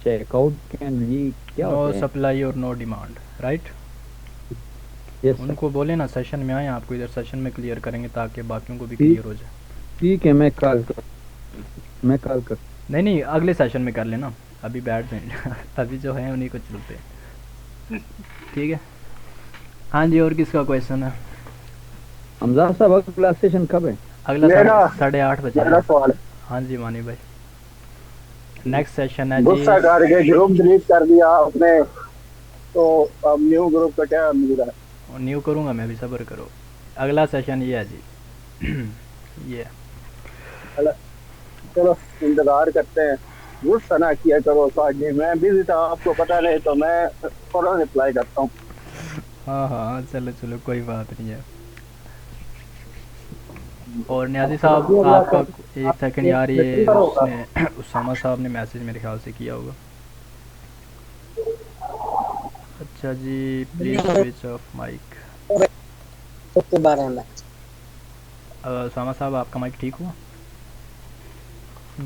checkout candle, ये क्या नो होते हैं? सप्लाई और no demand, right. Yes sir. उनको बोले ना सेशन में आए, आपको इधर सेशन में क्लियर करेंगे ताकि बाकियों को भी ठीक क्लियर हो जाए। ठीक है, मैं कॉल कर। नहीं नहीं, अगले सेशन में कर लेना, अभी बैठ जाए अभी जो है उन्हीं को चलते हैं। ठीक है। हाँ जी, और किसका क्वेश्चन है? हमजा साहब अगला सेशन कब है? अगला मेरा 8:30 बजे मेरा है। सवाल है, हाँ जी मानी भाई, नेक्स्ट सेशन है जी। गुस्सा करके ग्रुप डिलीट कर दिया आपने, तो अब न्यू ग्रुप का क्या मिल रहा है? न्यू करूँगा मैं भी, सब्र करो। अगला सेशन ये है जी ये चलो चलो, इंतजार करते हैं। गुस्सा ना किया करो साजी, मैं बिजी था, आपको पता नहीं, तो मैं फौरन रिप्लाई करता हूँ। हाँ हाँ, चलो चलो, कोई बात नहीं है। और न्याजी साहब आपका एक सेकंड यार, ये उसने उसामा साहब ने मैसेज मेरे ख्याल से किया होगा। अच्छा जी, प्लीज़ स्विच ऑफ माइक। उसके बारे में उसामा साहब आपका माइक ठीक हुआ?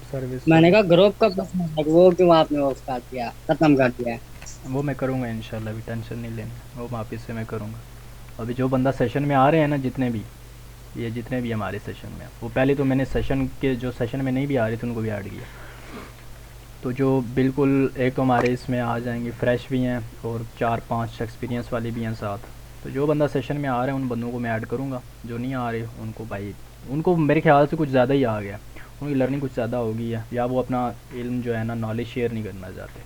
सर्विस मैंने कहा ग्रुप का प्रश्न है, वो क्यों आपने वो स्टार्ट किया, खत्म कर दिया है? वो मैं करूँगा इंशाल्लाह, अभी टेंशन नहीं लेनी, वो वापस से मैं करूँगा। अभी जो बंदा सेशन में आ रहे हैं ना, जितने भी हमारे सेशन में, वो पहले तो मैंने सेशन के जो सेशन में नहीं भी आ रहे थे उनको भी ऐड किया। तो जो बिल्कुल एक तो हमारे इसमें आ जाएंगे फ्रेश भी हैं और 4-5 एक्सपीरियंस वाले भी हैं साथ। तो जो बंदा सेशन में आ रहे हैं उन बंदों को मैं ऐड करूँगा, जो नहीं आ रहे उनको भाई, उनको मेरे ख्याल से कुछ ज़्यादा ही आ गया, उनकी लर्निंग कुछ ज़्यादा हो गई है, या वो अपना इल्म जो है ना, नॉलेज शेयर नहीं करना चाहते,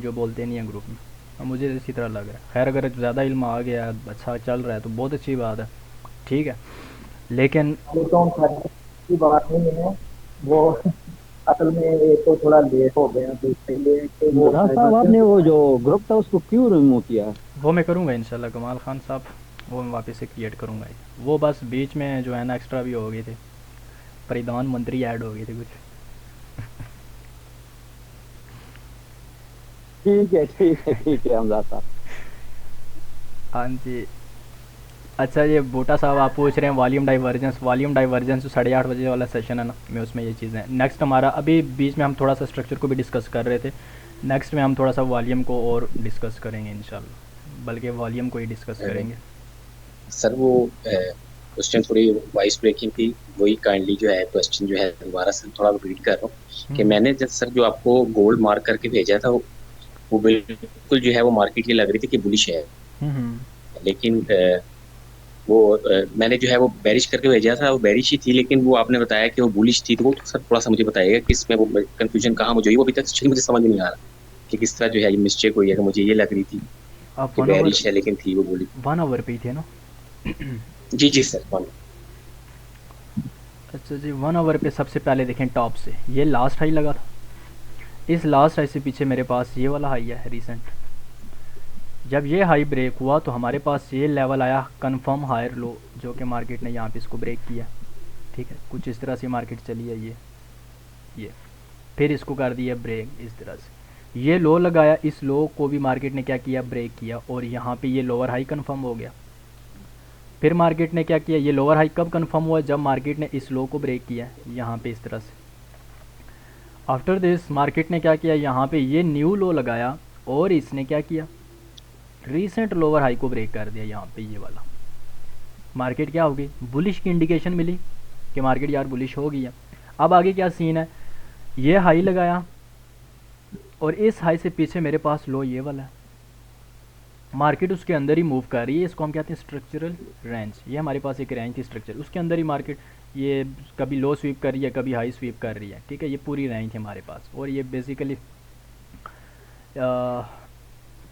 जो बोलते नहीं हैं ग्रुप में। और मुझे इसी तरह लग रहा है। खैर, अगर ज़्यादा इल्म आ गया, अच्छा चल रहा है तो बहुत अच्छी बात है, ठीक है। लेकिन की बात नहीं है वो, असल में ये तो थोड़ा लेट हो गया, तो इसलिए कि वो हमजा साहब आपने वो जो ग्रुप था उसको क्यों रिमूव किया? वो मैं करूँगा इंशाल्लाह, कमाल खान साहब, वो मैं वापस से क्रिएट करूँगा। वो बस बीच में जो है ना एक्स्ट्रा भी हो गए थे, प्रधानमंत्री ऐड हो गए थे कुछ। ठीक है हमजा साहब। हाँ जी। अच्छा, ये बूटा साहब आप पूछ रहे हैं वॉल्यूम डाइवर्जेंस जो 8:30 बजे वाला सेशन है ना, मैं उसमें ये चीज़ें नेक्स्ट हमारा, अभी बीच में हम थोड़ा सा स्ट्रक्चर को भी डिस्कस कर रहे थे, नेक्स्ट में हम थोड़ा सा वॉल्यूम को और डिस्कस करेंगे इंशाल्लाह, बल्कि वॉल्यूम को ही डिस्कस करेंगे। सर वो क्वेश्चन थोड़ी वॉइस ब्रेकिंग थी, वही काइंडली जो है क्वेश्चन जो है दोबारा से थोड़ा रिपीट कर रहा हूँ कि मैंने जब सर जो आपको गोल्ड मार्क करके भेजा था, वो बिल्कुल जो है वो मार्केट की लग रही थी कि बुलिश है, लेकिन मैंने जो है वो बेरिश करके भेजा था, वो बेरिश ही थी, लेकिन वो आपने बताया कि वो बुलिश थी। तो वो सर थोड़ा सा मुझे बताइएगा कि इसमें वो कंफ्यूजन कहाँ मुझे हुई, वो अभी तक एक्चुअली मुझे समझ नहीं आ रहा कि किस तरह जो है ये मिस्टेक हुई है, कि मुझे ये लग रही थी आप कि बेरिश है लेकिन थी वो बुलिश। 1 आवर पे ही थे ना? जी जी सर, वन। अच्छा जी, 1 आवर पे सबसे पहले देखें टॉप से, ये लास्ट हाई लगा था, इस लास्ट हाई से पीछे मेरे पास ये वाला हाई है रिसेंट। जब ये हाई ब्रेक हुआ तो हमारे पास ये लेवल आया कंफर्म हायर लो, जो कि मार्केट ने यहाँ पे इसको ब्रेक किया, ठीक है। कुछ इस तरह से मार्केट चली है, ये फिर इसको कर दिया ब्रेक इस तरह से, ये लो लगाया, इस लो को भी मार्केट ने क्या किया, ब्रेक किया, और यहाँ पे ये लोअर हाई कंफर्म हो गया। फिर मार्केट ने क्या किया, ये लोअर हाई कब कंफर्म हुआ, जब मार्केट ने इस लो को ब्रेक किया यहाँ पे इस तरह से। आफ्टर दिस मार्केट ने क्या किया, यहाँ पे ये न्यू लो लगाया और इसने क्या किया, रीसेंट लोअर हाई को ब्रेक कर दिया यहाँ पे, ये वाला। मार्केट क्या हो गई, बुलिश की इंडिकेशन मिली कि मार्केट यार बुलिश हो गई है। अब आगे क्या सीन है, ये हाई लगाया और इस हाई से पीछे मेरे पास लो ये वाला है, मार्केट उसके अंदर ही मूव कर रही है, इसको हम कहते हैं स्ट्रक्चरल रेंज। ये हमारे पास एक रेंज थी स्ट्रक्चर, उसके अंदर ही मार्केट ये कभी लो स्वीप कर रही है, कभी हाई स्वीप कर रही है, ठीक है। ये पूरी रेंज है हमारे पास, और ये बेसिकली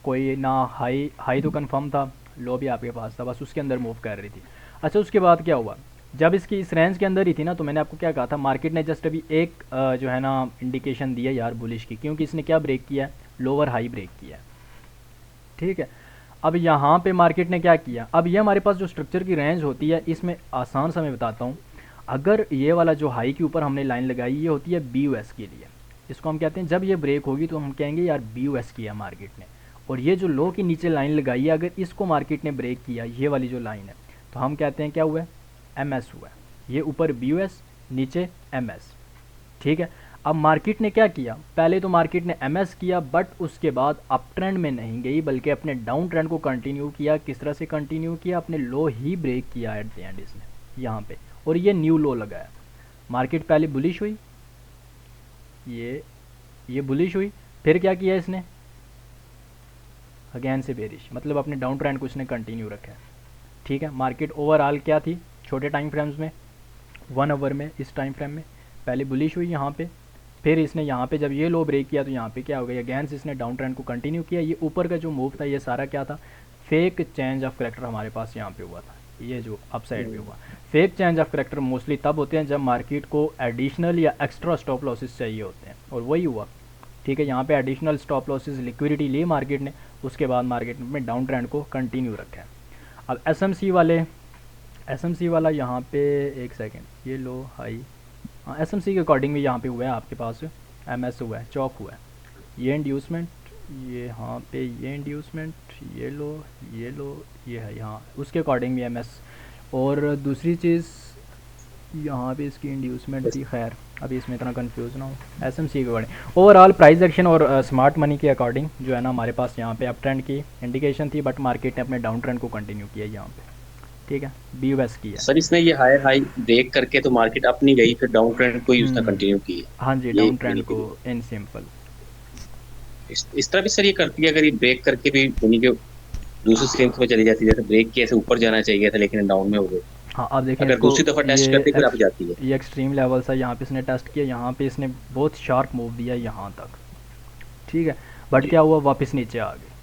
कोई ना हाई तो कंफर्म था, लो भी आपके पास था, बस उसके अंदर मूव कर रही थी। अच्छा, उसके बाद क्या हुआ, जब इसकी इस रेंज के अंदर ही थी ना, तो मैंने आपको क्या कहा था, मार्केट ने जस्ट अभी एक जो है ना इंडिकेशन दिया यार बुलिश की, क्योंकि इसने क्या ब्रेक किया, लोअर हाई ब्रेक किया, ठीक है। अब यहाँ पे मार्केट ने क्या किया, अब ये हमारे पास जो स्ट्रक्चर की रेंज होती है, इसमें आसान सा मैं बताता हूँ। अगर ये वाला जो हाई के ऊपर हमने लाइन लगाई, ये होती है BOS के लिए, इसको हम कहते हैं, जब ये ब्रेक होगी तो हम कहेंगे यार BOS किया मार्केट ने। और ये जो लो के नीचे लाइन लगाई है, अगर इसको मार्केट ने ब्रेक किया, ये वाली जो लाइन है, तो हम कहते हैं क्या हुआ है, MS हुआ है। ये ऊपर BOS, नीचे MS, ठीक है। अब मार्केट ने क्या किया, पहले तो मार्केट ने एमएस किया, बट उसके बाद अप ट्रेंड में नहीं गई बल्कि अपने डाउन ट्रेंड को कंटिन्यू किया। किस तरह से कंटिन्यू किया, अपने लो ही ब्रेक किया एट द एंड इसने यहाँ पे, और ये न्यू लो लगाया। मार्केट पहले बुलिश हुई, ये बुलिश हुई, फिर क्या किया इसने, अगेन से बेरिश, मतलब अपने डाउन ट्रेंड को इसने कंटिन्यू रखा है। ठीक है, मार्केट ओवरऑल क्या थी छोटे टाइम फ्रेम्स में, 1 आवर में, इस टाइम फ्रेम में पहले बुलिश हुई यहाँ पे, फिर इसने यहाँ पे जब ये लो ब्रेक किया तो यहाँ पे क्या हो गया, अगेन से इसने डाउन ट्रेंड को कंटिन्यू किया। ये ऊपर का जो मूव था ये सारा क्या था, फेक चेंज ऑफ करेक्टर हमारे पास यहाँ पे हुआ था, ये जो अपसाइड पे हुआ। Fake change of character mostly तब होते हैं जब मार्केट को एडिशनल या एक्स्ट्रा स्टॉप लॉसेस चाहिए होते हैं, और वही हुआ। ठीक है, यहाँ पे एडिशनल स्टॉप लॉसेस लिक्विडिटी ली मार्केट ने, उसके बाद मार्केट में डाउन ट्रेंड को कंटिन्यू रखा है। अब एसएमसी वाला यहाँ पे, एक सेकेंड, ये लो हाई, हाँ एसएमसी के अकॉर्डिंग भी यहाँ पे हुआ है आपके पास, एमएस हुआ है, चौक हुआ है, ये इंड्यूसमेंट, ये यहाँ पे ये इंड्यूसमेंट, ये लो, ये है यहाँ, उसके अकॉर्डिंग भी एमएस। और दूसरी चीज़ यहाँ पे इसकी इंड्यूसमेंट थी, खैर अभी इसमें इतना कंफ्यूज ना हो, एसएमसी के अकॉर्डिंग ओवरऑल प्राइस एक्शन और स्मार्ट मनी के अकॉर्डिंग जो है ना हमारे पास यहाँ पे अप ट्रेंड की इंडिकेशन थी, बट मार्केट ने अपने डाउन ट्रेंड को कंटिन्यू किया यहाँ पे। ठीक है, BUS की है सर इसने ये हाई ब्रेक करके तो मार्केट अप नहीं गई, फिर डाउन ट्रेंड को ही उसने कंटिन्यू की है। हाँ जी, डाउन ट्रेंड को इन सिंपल इस तरह भी सर ये करती है, अगर ये ब्रेक करके भी उन्हीं के दूसरी स्ट्रेंथ में चली जाती है, जैसे ब्रेक किया ऐसे ऊपर जाना चाहिए था लेकिन डाउन में हो गए। हाँ, अब देखिए अगर दूसरी दफा टेस्ट करते फिर आप जाती है, ये एक्सट्रीम लेवल था, यहाँ पे इसने टेस्ट किया, यहाँ पे इसने बहुत शार्प मूव दिया यहाँ तक। ठीक है, बट क्या हुआ, वापस नीचे आ गए।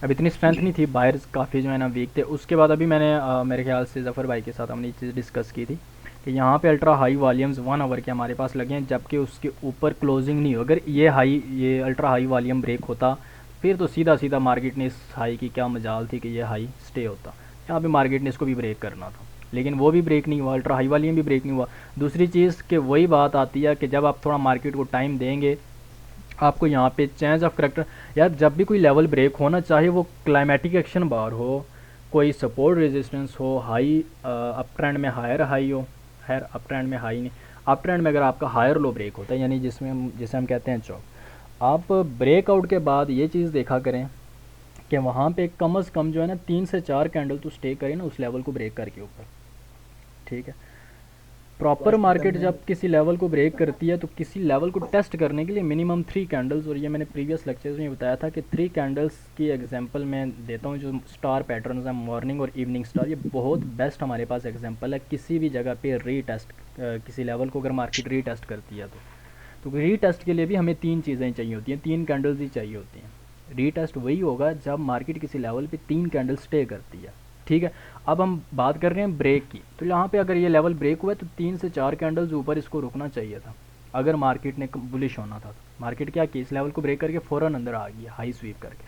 अब इतनी स्ट्रेंथ नहीं थी, बायर्स काफ़ी जो है ना वीक थे। उसके बाद अभी मैंने मेरे ख्याल से ज़फ़र भाई के साथ हमने ये चीज़ डिस्कस की थी कि यहाँ पे अल्ट्रा हाई वॉल्यूम्स 1 आवर के हमारे पास लगे हैं, जबकि उसके ऊपर क्लोजिंग नहीं हो। अगर ये अल्ट्रा हाई वॉल्यूम ब्रेक होता फिर तो सीधा मार्केट ने इस हाई की क्या मजाल थी कि ये हाई स्टे होता। यहाँ पे मार्केट ने इसको भी ब्रेक करना था, लेकिन वो भी ब्रेक नहीं हुआ, अल्ट्रा हाई वॉल्यूम भी ब्रेक नहीं हुआ। दूसरी चीज़ कि वही बात आती है कि जब आप थोड़ा मार्केट को टाइम देंगे, आपको यहाँ पे चेंज ऑफ करेक्टर, यार जब भी कोई लेवल ब्रेक होना, चाहे वो क्लाइमेटिक एक्शन बार हो, कोई सपोर्ट रेजिस्टेंस हो, हाई अप ट्रेंड में हायर हाई हो, खैर अप ट्रेंड में हाई नहीं, अप ट्रेंड में अगर आपका हायर लो ब्रेक होता है, यानी जिसे हम कहते हैं चौक, आप ब्रेकआउट के बाद ये चीज़ देखा करें कि वहाँ पे कम से कम जो है ना 3 से 4 कैंडल तो स्टे करें ना उस लेवल को ब्रेक करके ऊपर। ठीक है, प्रॉपर मार्केट जब किसी लेवल को ब्रेक करती है तो किसी लेवल को टेस्ट करने के लिए मिनिमम 3 कैंडल्स, और ये मैंने प्रीवियस लेक्चर्स में बताया था कि 3 कैंडल्स की एग्जांपल मैं देता हूँ। जो स्टार पैटर्न्स हैं, मॉर्निंग और इवनिंग स्टार, ये बहुत बेस्ट हमारे पास एग्जांपल है किसी भी जगह पे रीटेस्ट, किसी लेवल को अगर मार्केट रीटेस्ट करती है तो रीटेस्ट के लिए भी हमें 3 चीज़ें चाहिए होती हैं, 3 कैंडल्स ही चाहिए होती हैं। रीटेस्ट वही होगा जब मार्केट किसी लेवल पे 3 कैंडल स्टे करती है। ठीक है, अब हम बात कर रहे हैं ब्रेक की, तो यहाँ पे अगर ये लेवल ब्रेक हुआ है तो 3 से 4 कैंडल्स ऊपर इसको रुकना चाहिए था अगर मार्केट ने बुलिश होना था। तो मार्केट क्या की, इस लेवल को ब्रेक करके फ़ौरन अंदर आ गया हाई स्वीप करके।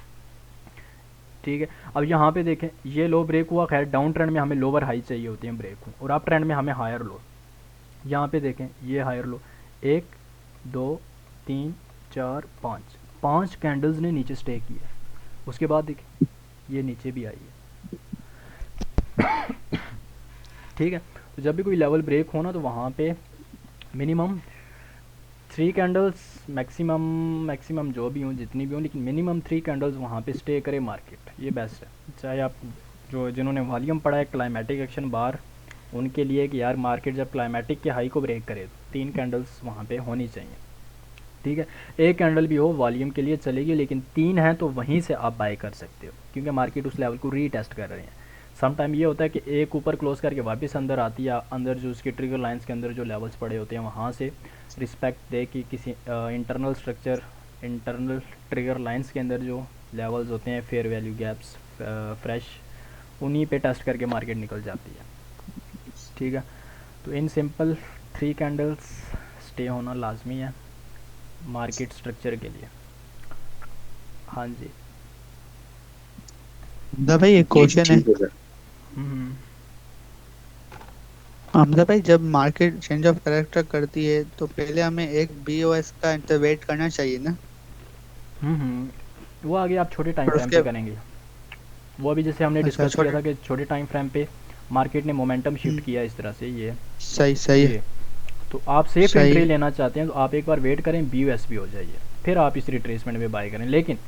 ठीक है, अब यहाँ पे देखें ये लो ब्रेक हुआ, खैर डाउन ट्रेंड में हमें लोअर हाई चाहिए होती है ब्रेक हो, और अप ट्रेंड में हमें हायर लो। यहाँ पे देखें ये हायर लो, 1 2 3 4 5 कैंडल्स ने नीचे स्टे किया। उसके बाद देखें ये नीचे भी आई है। ठीक है, तो जब भी कोई लेवल ब्रेक हो ना तो वहाँ पे मिनिमम 3 कैंडल्स, मैक्सिमम जो भी हों, जितनी भी हों, लेकिन मिनिमम 3 कैंडल्स वहाँ पे स्टे करे मार्केट, ये बेस्ट है। चाहे आप जिन्होंने वॉल्यूम पढ़ा है क्लाइमेटिक एक्शन बार, उनके लिए कि यार मार्केट जब क्लाइमेटिक के हाई को ब्रेक करे तो 3 कैंडल्स वहाँ पे होनी चाहिए। ठीक है, 1 कैंडल भी हो वॉल्यूम के लिए चलेगी, लेकिन 3 हैं तो वहीं से आप बाय कर सकते हो, क्योंकि मार्केट उस लेवल को रीटेस्ट कर रहे हैं। सम टाइम ये होता है कि एक ऊपर क्लोज करके वापस अंदर आती है, अंदर जो उसके ट्रिगर लाइंस के अंदर जो लेवल्स पड़े होते हैं वहाँ से रिस्पेक्ट दे कि किसी internal structure, internal trigger lines के अंदर जो लेवल्स होते हैं, फेयर वैल्यू गैप्स, फ्रेश, उन्हीं पे टेस्ट करके मार्केट निकल जाती है। ठीक है, तो इन सिंपल 3 कैंडल्स स्टे होना लाजमी है मार्केट स्ट्रक्चर के लिए। हाँ जी भाई एक क्वेश्चन है, हमजा भाई, जब मार्केट चेंज ऑफ कैरेक्टर करती है तो पहले हमें एक BOS का वेट करना चाहिए ना? वो आगे आप छोटे टाइम फ्रेम पे करेंगे, वो अभी जैसे हमने डिस्कस किया था कि छोटे टाइम फ्रेम पे मार्केट ने मोमेंटम शिफ्ट किया इस तरह से, ये सही है। तो आप सेफ सही। एंट्री लेना चाहते हैं तो आप एक बार वेट करें, BUSB हो जाइए, फिर आप इस रिट्रेसमेंट में बाय करें। लेकिन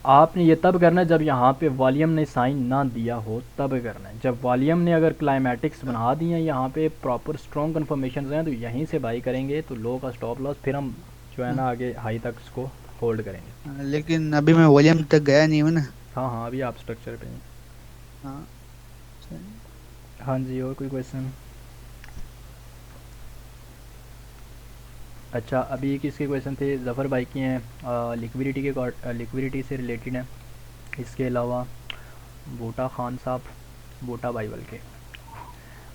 आपने ये तब करना है जब यहाँ पे वॉल्यूम ने साइन ना दिया हो, तब करना है। जब वॉल्यूम ने अगर क्लाइमेटिक्स बना दिए हैं, यहाँ पे प्रॉपर स्ट्रॉन्ग कन्फर्मेशन हैं, तो यहीं से बाई करेंगे, तो लो का स्टॉप लॉस, फिर हम जो है ना आगे हाई तक इसको होल्ड करेंगे। लेकिन अभी मैं वॉल्यूम तक गया नहीं हूँ ना। हाँ हाँ, अभी आप स्ट्रक्चर पे हैं। हाँ सही। हाँ जी, और कोई क्वेश्चन? अच्छा, अभी किसके क्वेश्चन थे? ज़फ़र भाई के हैं, लिक्विडिटी से रिलेटेड हैं। इसके अलावा बूटा खान साहब, बूटा बाइबल के,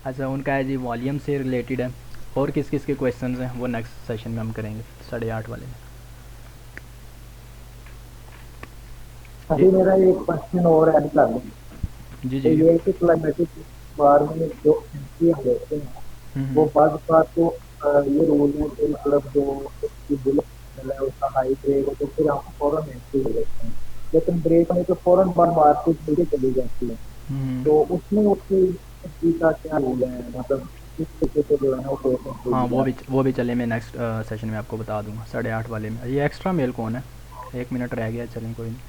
अच्छा उनका है जी वॉल्यूम से रिलेटेड है। और किस किस के क्वेश्चंस हैं वो नेक्स्ट सेशन में हम करेंगे 8:30 वाले में। अभी मेरा एक क्वेश्चन और ऐड कर दूँ। जी तो जी। ये है कि क्लाइमेटिक बार में जो एंट्री हम लेते हैं वो बाद बात तो ये रूल है कि मतलब जो उसकी बुलेट है उसका हाई ब्रेक है तो फिर हम फौरन एंट्री ले लेते हैं, लेकिन ब्रेक में तो फौरन बार मार्केट नीचे चली जाती है, तो उसमें उसकी एंट्री का क्या रूल है, मतलब किस तरीके से जो है ना वो हाँ, वो भी चले, मैं नेक्स्ट सेशन में आपको बता दूंगा 8:30 वाले में। ये एक्स्ट्रा मेल कौन है? 1 मिनट रह गया, चलें कोई नहीं।